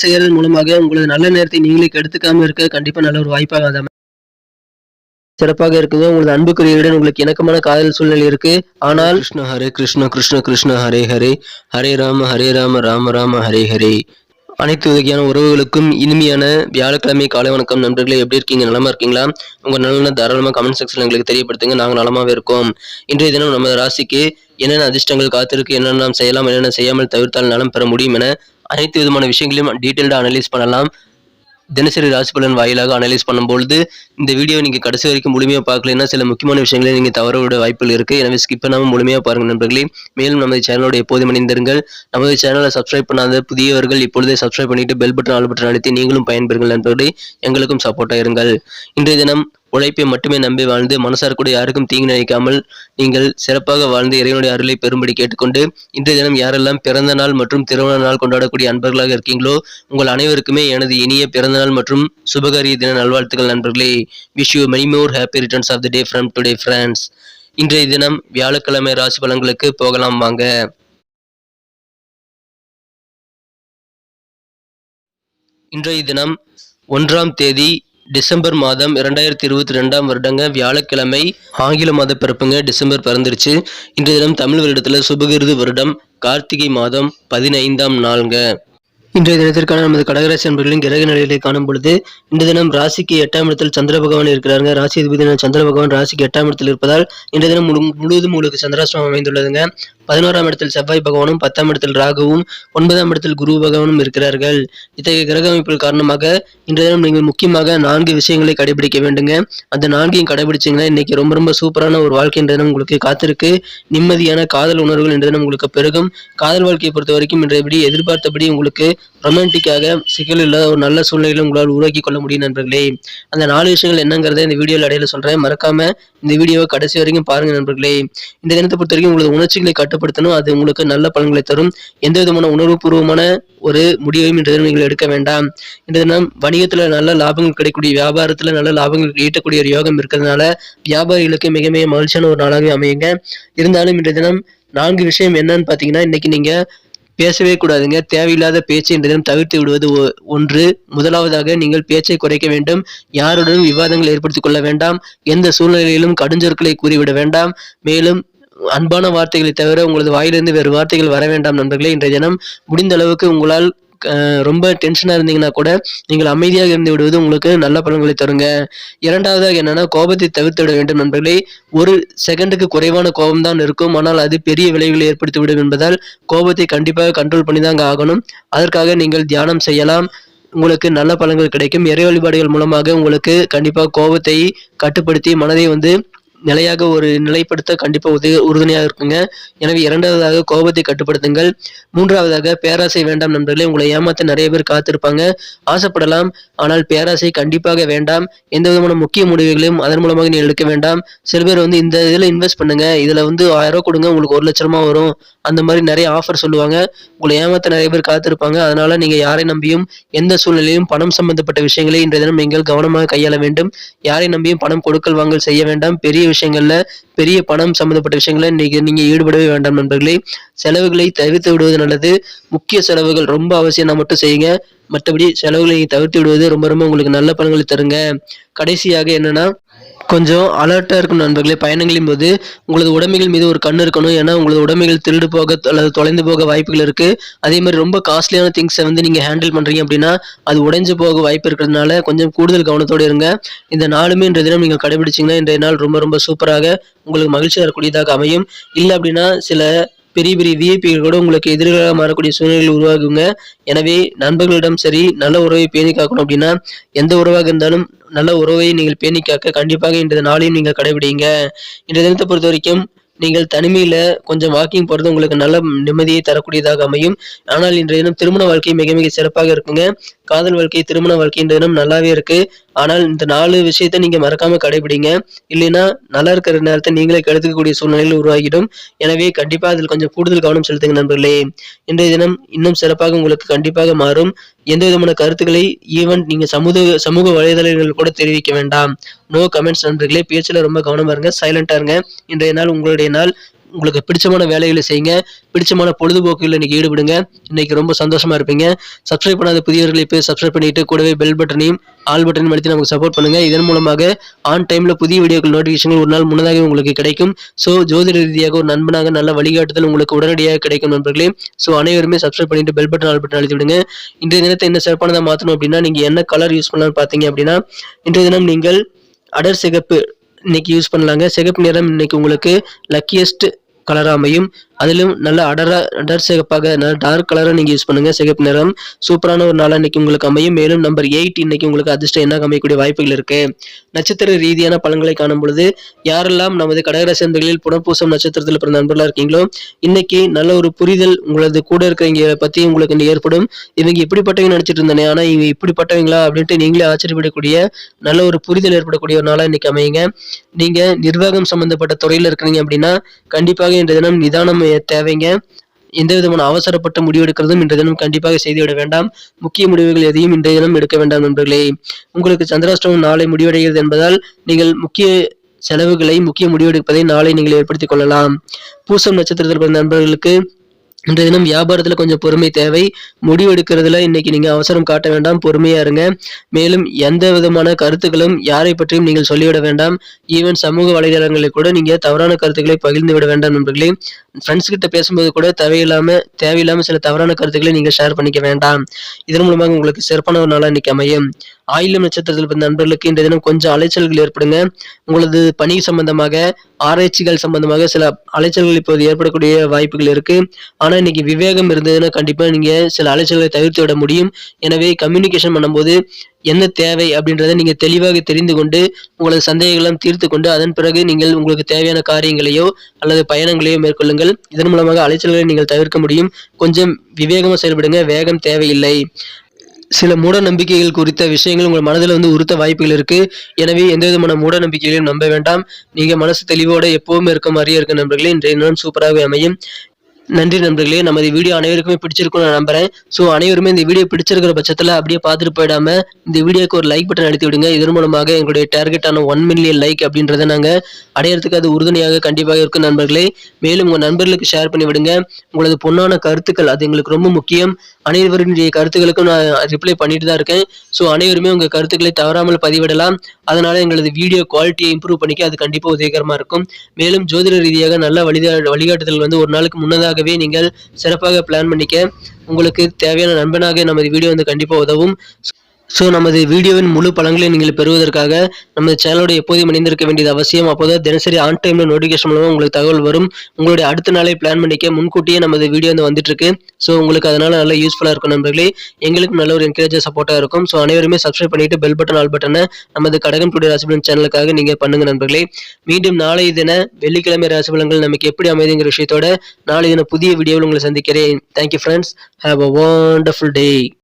செய்யறதன் மூலமாக உங்களது நல்ல நேரத்தை நீங்களே கெடுத்துக்காம இருக்க கண்டிப்பா நல்ல ஒரு வாய்ப்பாக சிறப்பாக இருக்குங்க. உங்களது அன்புக்குரியவுடன் உங்களுக்கு இணக்கமான காதல் சூழ்நிலை இருக்கு. ஆனால் கிருஷ்ண ஹரே கிருஷ்ண கிருஷ்ண கிருஷ்ண ஹரே ஹரே ஹரே ராம ராம ராம ஹரே ஹரே. அனைத்து வகையான உறவுகளுக்கும் இனிமையான வியாழக்கிழமை காலை வணக்கம் நண்பர்களே. எப்படி இருக்கீங்க? நலமா இருக்கீங்களா? உங்க நலனை தாராளமா கமெண்ட் செக்ஷன்ல எங்களுக்கு தெரியப்படுத்துங்க. நாங்கள் நலமாவே இருக்கோம். இன்றைய தினம் நமது ராசிக்கு என்னென்ன அதிர்ஷ்டங்கள் காத்திருக்கு, என்னென்ன நாம் செய்யலாம், என்னென்ன செய்யாமல் தவிர்த்தால் நலம் பெற முடியும் என அனைத்து விதமான விஷயங்களையும் டீட்டெயில்டா அனலைஸ் பண்ணலாம். தினசரி ராசி பலன் வாயிலாக அனலைஸ் பண்ணும்பொழுது இந்த வீடியோ நீங்க கடைசி வரைக்கும் முழுமையா பார்க்கலைன்னா சில முக்கியமான விஷயங்களை நீங்க தவற விட வாய்ப்புகள் இருக்கு. எனவே ஸ்கிப் பண்ணாம முழுமையா பாருங்க நண்பர்களே. மேலும் நமது சேனலோட எப்போதும் இணைந்திருங்கள். நமது சேனலை சப்ஸ்கிரைப் பண்ணாத புதியவர்கள் இப்பொழுதே சப்ஸ்கிரைப் பண்ணிட்டு பெல் பட்டன் ஆல் பட்டன் அழுத்தி நீங்களும் பயன்பெறுங்கள் நண்பர்களே. எங்களுக்கும் சப்போர்ட்டா இருங்கள். இன்றைய தினம் உழைப்பை மட்டுமே நம்பி வாழ்ந்து மனசார கூட யாருக்கும் தீங்கு நினைக்காமல் நீங்கள் சிறப்பாக வாழ்ந்து இறைவனுடைய அருளை பெறும்படி கேட்டுக்கொண்டு, இன்றைய தினம் யாரெல்லாம் பிறந்த நாள் மற்றும் திருமண நாள் கொண்டாடக்கூடிய அன்பர்களாக இருக்கீங்களோ உங்கள் அனைவருக்குமே எனது இனிய பிறந்த நாள் மற்றும் சுபகாரிய தின நல்வாழ்த்துக்கள் நண்பர்களே. Wish you many more happy returns of the day from today friends. இன்றைய தினம் வியாழக்கிழமை ராசி பலன்களுக்கு போகலாம் வாங்க. இன்றைய தினம் 1ஆம் தேதி டிசம்பர் மாதம் 2022 வருடங்க வியாழக்கிழமை. ஆங்கில மாத பிறப்புங்க. டிசம்பர் பிறந்துருச்சு. இன்றைய தினம் தமிழ் வருடத்துல சுபகிருது வருடம் கார்த்திகை மாதம் 15ஆம் நாளுங்க. இன்றைய தினத்திற்கான நமது கடகராசி அன்பர்களின் கிரக நிலைகளை காணும் பொழுது இந்த தினம் ராசிக்கு 8ஆம் இடத்தில் சந்திர பகவான் இருக்கிறாருங்க. ராசி அதிபதி சந்திர பகவான் ராசிக்கு 8ஆம் இடத்தில் இருப்பதால் இன்றைய தினம் முழுவதும் உங்களுக்கு சந்திராஷ்டிரமம் அமைந்துள்ளதுங்க. 11ஆம் இடத்தில் செவ்வாய் பகவானும் 10ஆம் இடத்தில் ராகுவும் 9ஆம் இடத்தில் குரு பகவானும் இருக்கிறார்கள். இத்தகைய கிரக அமைப்புகள் காரணமாக இன்றைய தினம் நீங்கள் முக்கியமாக 4 விஷயங்களை கடைபிடிக்க வேண்டுங்க. அந்த 4ஐயும் கடைபிடிச்சிங்கன்னா இன்னைக்கு ரொம்ப ரொம்ப சூப்பரான ஒரு வாழ்க்கை இன்றைய தினம் உங்களுக்கு காத்திருக்கு. நிம்மதியான காதல் உணர்வுகள் இன்றைய தினம் உங்களுக்கு பெருகும். காதல் வாழ்க்கையை பொறுத்த வரைக்கும் இன்றையபடி எதிர்பார்த்தபடி உங்களுக்கு ரொமான்டிக்காக சிக்கல் இல்லாத ஒரு நல்ல சூழ்நிலையில உங்களால் உருவாக்கி கொள்ள முடியும் நண்பர்களே. அந்த 4 விஷயங்கள் என்னங்கிறத இந்த வீடியோவில் இடையில சொல்றேன். மறக்காம இந்த வீடியோவை கடைசி வரைக்கும் பாருங்க நண்பர்களே. இந்த தினத்தை பொறுத்த வரைக்கும் உங்களது உணர்ச்சிகளை கட்டுப்படுத்தணும். அது உங்களுக்கு நல்ல பலன்களை தரும். எந்த விதமான உணர்வுபூர்வமான ஒரு முடிவையும் இன்றைய தினம் நீங்கள் எடுக்க வேண்டாம். இந்த தினம் வணிகத்துல நல்ல லாபங்கள் கிடைக்கக்கூடிய, வியாபாரத்துல நல்ல லாபங்கள் ஈட்டக்கூடிய ஒரு யோகம் இருக்கிறதுனால வியாபாரிகளுக்கு மிக மிக மகிழ்ச்சியான ஒரு நாளாகவே அமையுங்க. இருந்தாலும் இன்றைய தினம் 4 விஷயம் என்னன்னு பாத்தீங்கன்னா, இன்னைக்கு நீங்க பேசவே கூடாதுங்க. தேவையில்லாத பேச்சை இன்றைய தினம் தவிர்த்து விடுவது ஒன்று. முதலாவதாக நீங்கள் பேச்சை குறைக்க வேண்டும். யாருடனும் விவாதங்கள் ஏற்படுத்திக் கொள்ள வேண்டாம். எந்த சூழ்நிலையிலும் கடுஞ்சொற்களை கூறிவிட வேண்டாம். மேலும் அன்பான வார்த்தைகளை தவிர உங்களது வாயிலிருந்து வேறு வார்த்தைகள் வர வேண்டாம் நண்பர்களே. இன்றைய தினம் முடிந்த அளவுக்கு உங்களால் ரொம்ப டென்ஷனா இருந்தீங்கன்னா கூட நீங்கள் அமைதியாக இருந்து விடுவது உங்களுக்கு நல்ல பலன்களை தருங்க. இரண்டாவதாக என்னன்னா, கோபத்தை தவிர்த்து விட வேண்டும் நண்பர்களே. ஒரு செகண்டுக்கு குறைவான கோபம் தான் இருக்கும். ஆனால் அது பெரிய விளைவுகளை ஏற்படுத்தி விடும் என்பதால் கோபத்தை கண்டிப்பாக கண்ட்ரோல் பண்ணி தாங்க ஆகணும். அதற்காக நீங்கள் தியானம் செய்யலாம். உங்களுக்கு நல்ல பலன்கள் கிடைக்கும். இறை வழிபாடுகள் மூலமாக உங்களுக்கு கண்டிப்பாக கோபத்தை கட்டுப்படுத்தி மனதை நிலையாக ஒரு நிலைப்படுத்த கண்டிப்பா உறுதுணையாக இருக்குங்க. எனவே இரண்டாவதாக கோபத்தை கட்டுப்படுத்துங்கள். மூன்றாவதாக பேராசை வேண்டாம் நண்பர்களே. உங்களை ஏமாத்த நிறைய பேர் காத்திருப்பாங்க. ஆசைப்படலாம், ஆனால் பேராசை கண்டிப்பாக வேண்டாம். எந்த விதமான முக்கிய முடிவுகளையும் அதன் மூலமாக நீ எடுக்க வேண்டாம். சில பேர் இந்த இதுல இன்வெஸ்ட் பண்ணுங்க, இதுல 1000 கொடுங்க உங்களுக்கு 1 லட்சமா வரும், அந்த மாதிரி நிறைய ஆஃபர் சொல்லுவாங்க. உங்களை ஏமாத்த நிறைய பேர் காத்திருப்பாங்க. அதனால நீங்க யாரை நம்பியும் எந்த சூழ்நிலையும் பணம் சம்பந்தப்பட்ட விஷயங்களை இன்றைய தினம் நீங்கள் கவனமாக கையாள வேண்டும். யாரை நம்பியும் பணம் கொடுக்கல் வாங்கல் செய்ய வேண்டாம். பெரிய விஷயங்கள்ல பெரிய பணம் சம்பந்தப்பட்ட விஷயங்களை நீங்க ஈடுபடவே வேண்டாம் நண்பர்களே. செலவுகளை தவிர்த்து விடுவது நல்லது. முக்கிய செலவுகள் ரொம்ப அவசியம் மட்டும் செய்யுங்க. மற்றபடி செலவுகளை தவிர்த்து விடுவது ரொம்ப ரொம்ப உங்களுக்கு நல்ல பலன்களை தருங்க. கடைசியாக என்னன்னா, கொஞ்சம் அலர்ட்டா இருக்கும் நண்பர்களே. பயணங்களின் போது உங்களது உடைமைகள் மீது ஒரு கண் இருக்கணும். ஏன்னா உங்களது உடைமைகள் திருடு போக அல்லது தொலைந்து போக வாய்ப்புகள் இருக்கு. அதே மாதிரி ரொம்ப காஸ்ட்லியான திங்ஸை நீங்க ஹேண்டில் பண்றீங்க அப்படின்னா அது உடைஞ்சு போக வாய்ப்பு இருக்கிறதுனால கொஞ்சம் கூடுதல் கவனத்தோடு இருங்க. இந்த நாளுமே இன்றைய தினம் நீங்க கடைபிடிச்சீங்கன்னா இன்றைய நாள் ரொம்ப ரொம்ப சூப்பராக உங்களுக்கு மகிழ்ச்சி தரக்கூடியதாக அமையும். இல்லை அப்படின்னா சில பெரிய பெரிய விஐபிகள் கூட உங்களுக்கு எதிராக மாறக்கூடிய சூழ்நிலைகள் உருவாகுங்க. எனவே நண்பர்களிடம் சரி நல்ல உறவை பேணி காக்கணும் அப்படின்னா எந்த உறவாக இருந்தாலும் நல்ல உறவை நீங்கள் பேணி காக்க கண்டிப்பாக இன்றைய நாளையும் நீங்கள் கடைபிடிங்க. இன்றைய தினத்தை பொறுத்த வரைக்கும் நீங்கள் தனிமையில கொஞ்சம் வாக்கிங் போறது உங்களுக்கு நல்ல நிம்மதியை தரக்கூடியதாக அமையும். ஆனால் இன்றைய தினம் திருமண வாழ்க்கை மிக மிக சிறப்பாக இருக்குங்க. காதல் வாழ்க்கை, திருமண வாழ்க்கை இன்றைய தினம் நல்லாவே இருக்கு. ஆனால் இந்த 4 விஷயத்தை நீங்க மறக்காம கடைபிடிங்க. இல்லைன்னா நல்லா இருக்கிற நேரத்தை நீங்களே கெடுத்துக்கக்கூடிய சூழ்நிலையில் உருவாகிடும். எனவே கண்டிப்பா அதில் கொஞ்சம் கூடுதல் கவனம் செலுத்துங்க நண்பர்களே. இன்றைய தினம் இன்னும் சிறப்பாக உங்களுக்கு கண்டிப்பாக மாறும். எந்த விதமான கருத்துக்களை ஈவன் நீங்க சமூக வலைதளங்கள் கூட தெரிவிக்க வேண்டாம். நோ கமெண்ட்ஸ் நண்பர்களே. பேச்சுல ரொம்ப கவனமா இருங்க, சைலண்டா இருங்க. இன்றைய நாள் உங்களுடைய நாள். உங்களுக்கு பிடிச்சமான வேலைகளை செய்யுங்க, பிடிச்சமான பொழுதுபோக்குகளில் இன்னைக்கு ஈடுபடுங்க. இன்னைக்கு ரொம்ப சந்தோஷமா இருப்பீங்க. சப்ஸ்கிரைப் பண்ணாத புதியவர்கள் இப்போ சப்ஸ்கிரைப் பண்ணிட்டு கூடவே பெல் பட்டனையும் ஆல் பட்டனையும் அழுத்தி நமக்கு சப்போர்ட் பண்ணுங்க. இதன் மூலமாக ஆன் டைம்ல புதிய வீடியோக்கள் நோட்டிஃபிகேஷன்கள் ஒரு நாள் முன்னதாக உங்களுக்கு கிடைக்கும். ஸோ ஜோதிட ரீதியாக ஒரு நண்பனாக நல்ல வழிகாட்டுதல் உங்களுக்கு உடனடியாக கிடைக்கும் நண்பர்களே. ஸோ அனைவருமே சப்ஸ்கிரைப் பண்ணிட்டு பெல் பட்டன் ஆல் பட்டன் அழுத்தி விடுங்க. இன்றைய தினத்தை என்ன சிறப்பானதாக மாற்றணும் அப்படின்னா, நீங்க என்ன கலர் யூஸ் பண்ணலாம்னு பார்த்தீங்க அப்படின்னா, இன்றைய தினம் நீங்கள் அடர் சிகப்பு இன்னைக்கு யூஸ் பண்ணலாங்க. சிகப்பு நிறம் இன்னைக்கு உங்களுக்கு லக்கியஸ்ட் கலரா அமையும். அதிலும் நல்ல அடர் சிகப்பாக நல்ல டார்க் கலரா நீங்க யூஸ் பண்ணுங்க. சிகப்பு நிறம் சூப்பரான ஒரு நாளா இன்னைக்கு உங்களுக்கு அமையும். மேலும் நம்பர் 8 இன்னைக்கு உங்களுக்கு அதிர்ஷ்டம் எண்ணாக அமையக்கூடிய வாய்ப்புகள் இருக்கு. நட்சத்திர ரீதியான பலன்களை காணும் பொழுது யாரெல்லாம் நமது கடகராசி அன்பர்களில் புனர்பூசம் நட்சத்திரத்தில் பிறந்த நண்பர்களா இருக்கீங்களோ, இன்னைக்கு நல்ல ஒரு புரிதல் உங்களது கூட இருக்கிறவங்க பத்தி உங்களுக்கு ஏற்படும். இவங்க இப்படிப்பட்டவங்க நினைச்சிட்டு இருந்தானே, ஆனா இவங்க இப்படிப்பட்டவங்களா அப்படின்ட்டு நீங்களே ஆச்சரியப்படக்கூடிய நல்ல ஒரு புரிதல் ஏற்படக்கூடிய ஒரு நாளா இன்னைக்கு அமையுங்க. நீங்க நிர்வாகம் சம்பந்தப்பட்ட துறையில இருக்கிறீங்க அப்படின்னா கண்டிப்பாக இன்றைய தினம் நிதானம் தேவைங்க. எந்த விதமான அவசரப்பட்ட முடிவெடுக்கிறதும் இன்றைய தினம் கண்டிப்பாக செய்துவிட வேண்டாம். முக்கிய முடிவுகள் எதையும் இன்றைய தினம் எடுக்க வேண்டாம் நண்பர்களே. உங்களுக்கு சந்திராஷ்டமம் நாளை முடிவடைகிறது என்பதால் நீங்கள் முக்கிய செலவுகளை முக்கிய முடிவெடுப்பதை நாளை நீங்கள் ஏற்படுத்திக் கொள்ளலாம். பூசம் நட்சத்திரத்தில் பிறந்த நண்பர்களுக்கு இன்றைய தினம் வியாபாரத்துல கொஞ்சம் பொறுமை தேவை. முடிவெடுக்கிறதுல இன்னைக்கு நீங்க அவசரம் காட்ட வேண்டாம், பொறுமையா இருங்க. மேலும் எந்த விதமான கருத்துக்களும் யாரை பற்றியும் நீங்கள் சொல்லிவிட வேண்டாம். ஈவன் சமூக வலைதளங்களில் கூட நீங்க தவறான கருத்துக்களை பகிர்ந்து விட வேண்டாம் நண்பர்களே. ஃப்ரெண்ட்ஸ் கிட்ட பேசும்போது கூட தேவையில்லாம சில தவறான கருத்துக்களை நீங்க ஷேர் பண்ணிக்க வேண்டாம். இதன் மூலமாக உங்களுக்கு சிறப்பான ஒரு நாளா இன்னைக்கு அமையும். ஆயிலம் நட்சத்திரத்தில் பிறந்த நண்பர்களுக்கு இந்த தினம் கொஞ்சம் அலைச்சல்கள் ஏற்படுங்க. உங்களது பணி சம்பந்தமாக ஆராய்ச்சிகள் சம்பந்தமாக சில அலைச்சல்கள் இப்போது ஏற்படக்கூடிய வாய்ப்புகள் இருக்கு. ஆனா இன்னைக்கு விவேகம் இருந்ததுன்னா கண்டிப்பா நீங்க சில அலைச்சல்களை தவிர்த்து விட முடியும். எனவே கம்யூனிகேஷன் பண்ணும்போது என்ன தேவை அப்படின்றத நீங்க தெளிவாக தெரிந்து கொண்டு உங்களது சந்தேகங்களும் தீர்த்து கொண்டு அதன் பிறகு நீங்கள் உங்களுக்கு தேவையான காரியங்களையோ அல்லது பயணங்களையோ மேற்கொள்ளுங்கள். இதன் மூலமாக அலைச்சல்களை நீங்கள் தவிர்க்க முடியும். கொஞ்சம் விவேகமா செயல்படுங்க, வேகம் தேவையில்லை. சில மூட நம்பிக்கைகள் குறித்த விஷயங்கள் உங்கள் மனதில் உறுத்த வாய்ப்புகள் இருக்கு. எனவே எந்த விதமான மூட நம்பிக்கைகளையும் நம்ப வேண்டாம். நீங்க மனசு தெளிவோட எப்பவுமே இருக்க மாதிரியே இருக்க நண்பர்களே. இன்றைய நாள் சூப்பராகவே அமையும். நன்றி நண்பர்களே. நமது வீடியோ அனைவருக்குமே பிடிச்சிருக்கும் நான் நம்புறேன். ஸோ அனைவருமே இந்த வீடியோ பிடிச்சிருக்கிற பட்சத்தில் அப்படியே பார்த்துட்டு போயிடாம இந்த வீடியோக்கு ஒரு லைக் பட்டன் அழுத்தி விடுங்க. இதன் மூலமாக எங்களுடைய டார்கெட்டான 1 மில்லியன் லைக் அப்படின்றத நாங்கள் அடையிறதுக்கு அது உறுதுணையாக கண்டிப்பாக இருக்கும் நண்பர்களே. மேலும் உங்கள் நண்பர்களுக்கு ஷேர் பண்ணி விடுங்க. உங்களது பொன்னான கருத்துக்கள் அது எங்களுக்கு ரொம்ப முக்கியம். அனைவருடைய கருத்துக்களுக்கும் நான் ரிப்ளை பண்ணிட்டு தான் இருக்கேன். ஸோ அனைவருமே உங்கள் கருத்துக்களை தவறாமல் பதிவிடலாம். அதனால எங்களது வீடியோ குவாலிட்டியை இம்ப்ரூவ் பண்ணிக்க அது கண்டிப்பாக உதவிகரமாக இருக்கும். மேலும் ஜோதிட ரீதியாக நல்ல வழிகாட்டுதல் ஒரு நாளுக்கு முன்னதாகவே நீங்கள் சிறப்பாக பிளான் பண்ணிக்க உங்களுக்கு தேவையான நண்பனாக நமது வீடியோ கண்டிப்பாக உதவும். ஸோ நமது வீடியோவின் முழு பலன்களை நீங்கள் பெறுவதற்காக நமது சேனலோட எப்போதும் இணைந்திருக்க வேண்டியது அவசியம். அப்போதான் தினசரி ஆன் டைம்ல நோட்டிஃபிகேஷன் மூலமாக உங்களுக்கு தகவல் வரும். உங்களுடைய அடுத்த நாளை பிளான் பண்ணிக்க முன்கூட்டியே நமது வீடியோ வந்துட்டு இருக்கு. ஸோ உங்களுக்கு அதனால நல்ல யூஸ்ஃபுல்லா இருக்கும் நண்பர்களே. எங்களுக்கும் நல்ல ஒரு என்கரேஜ் சப்போர்ட்டா இருக்கும். ஸோ அனைவருமே சப்ஸ்கிரைப் பண்ணிட்டு பெல் பட்டன் ஆல் பட்டனை நமது கடகம் டுடே ராசிபலன் சேனலுக்காக நீங்க பண்ணுங்க நண்பர்களே. மீண்டும் நாளை தின வெள்ளிக்கிழமை ராசிபலன்கள் நமக்கு எப்படி அமைதுங்கிற விஷயத்தோட நாளை தின புதிய வீடியோவில் உங்களை சந்திக்கிறேன். Thank you friends. Have a wonderful day.